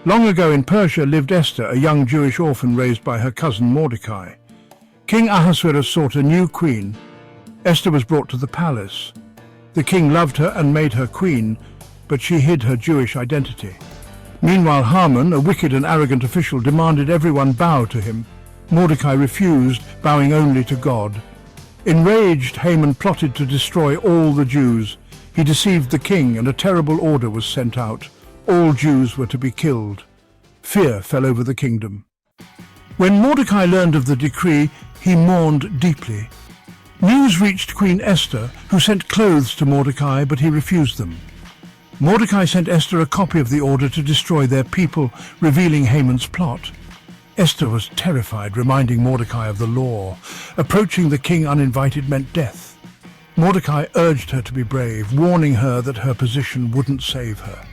Long ago in Persia lived Esther, a young Jewish orphan raised by her cousin Mordecai. King Ahasuerus sought a new queen. Esther was brought to the palace. The king loved her and made her queen, but she hid her Jewish identity. Meanwhile, Haman, a wicked and arrogant official, demanded everyone bow to him. Mordecai refused, bowing only to God. Enraged, Haman plotted to destroy all the Jews. He deceived the king, and a terrible order was sent out. All Jews were to be killed. Fear fell over the kingdom. When Mordecai learned of the decree, he mourned deeply. News reached Queen Esther, who sent clothes to Mordecai, but he refused them. Mordecai sent Esther a copy of the order to destroy their people, revealing Haman's plot. Esther was terrified, reminding Mordecai of the law. Approaching the king uninvited meant death. Mordecai urged her to be brave, warning her that her position wouldn't save her.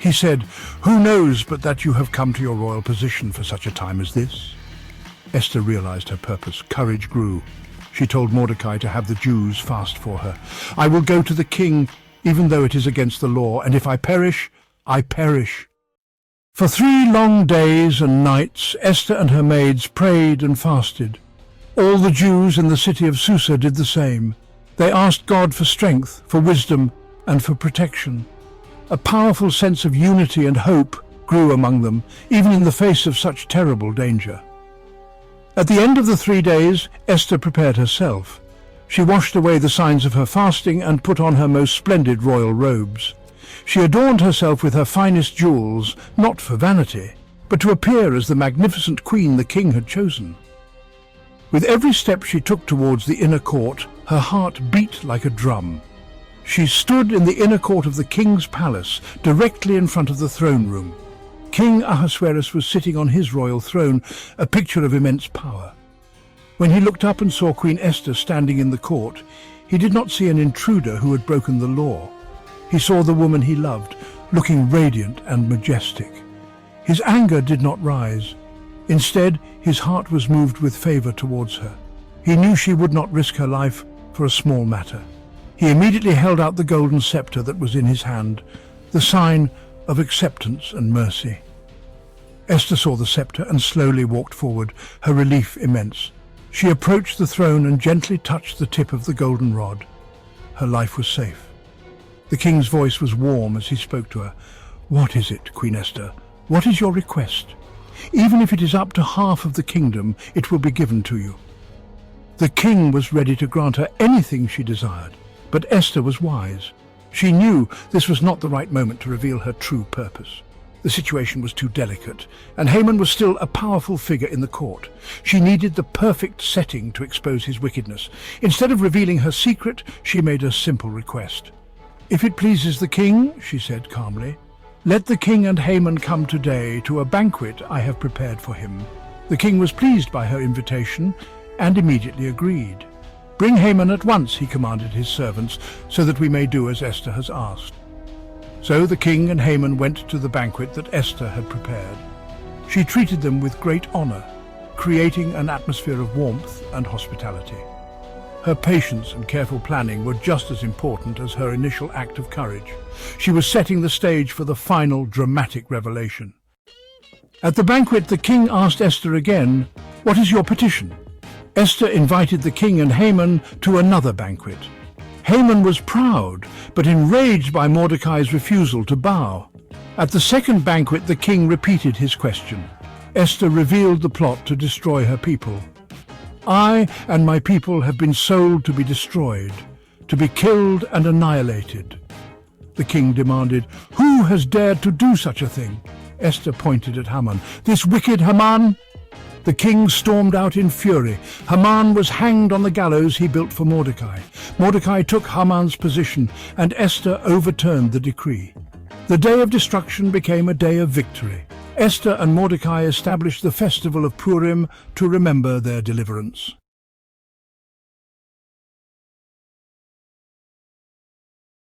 He said, "Who knows but that you have come to your royal position for such a time as this?" Esther realized her purpose. Courage grew. She told Mordecai to have the Jews fast for her. "I will go to the king, even though it is against the law, and if I perish, I perish." For 3 long days and nights, Esther and her maids prayed and fasted. All the Jews in the city of Susa did the same. They asked God for strength, for wisdom, and for protection. A powerful sense of unity and hope grew among them, even in the face of such terrible danger. At the end of the 3 days, Esther prepared herself. She washed away the signs of her fasting and put on her most splendid royal robes. She adorned herself with her finest jewels, not for vanity, but to appear as the magnificent queen the king had chosen. With every step she took towards the inner court, her heart beat like a drum. She stood in the inner court of the king's palace, directly in front of the throne room. King Ahasuerus was sitting on his royal throne, a picture of immense power. When he looked up and saw Queen Esther standing in the court, he did not see an intruder who had broken the law. He saw the woman he loved, looking radiant and majestic. His anger did not rise. Instead, his heart was moved with favor towards her. He knew she would not risk her life for a small matter. He immediately held out the golden scepter that was in his hand, the sign of acceptance and mercy. Esther saw the scepter and slowly walked forward, her relief immense. She approached the throne and gently touched the tip of the golden rod. Her life was safe. The king's voice was warm as he spoke to her. "What is it, Queen Esther? What is your request? Even if it is up to half of the kingdom, it will be given to you." The king was ready to grant her anything she desired, but Esther was wise. She knew this was not the right moment to reveal her true purpose. The situation was too delicate, and Haman was still a powerful figure in the court. She needed the perfect setting to expose his wickedness. Instead of revealing her secret, she made a simple request. "If it pleases the king," she said calmly, "let the king and Haman come today to a banquet I have prepared for him." The king was pleased by her invitation and immediately agreed. "Bring Haman at once," he commanded his servants, "so that we may do as Esther has asked." So the king and Haman went to the banquet that Esther had prepared. She treated them with great honor, creating an atmosphere of warmth and hospitality. Her patience and careful planning were just as important as her initial act of courage. She was setting the stage for the final dramatic revelation. At the banquet, the king asked Esther again, "What is your petition?" Esther invited the king and Haman to another banquet. Haman was proud, but enraged by Mordecai's refusal to bow. At the second banquet, the king repeated his question. Esther revealed the plot to destroy her people. "I and my people have been sold to be destroyed, to be killed and annihilated." The king demanded, "Who has dared to do such a thing?" Esther pointed at Haman. "This wicked Haman?" The king stormed out in fury. Haman was hanged on the gallows he built for Mordecai. Mordecai took Haman's position, and Esther overturned the decree. The day of destruction became a day of victory. Esther and Mordecai established the festival of Purim to remember their deliverance.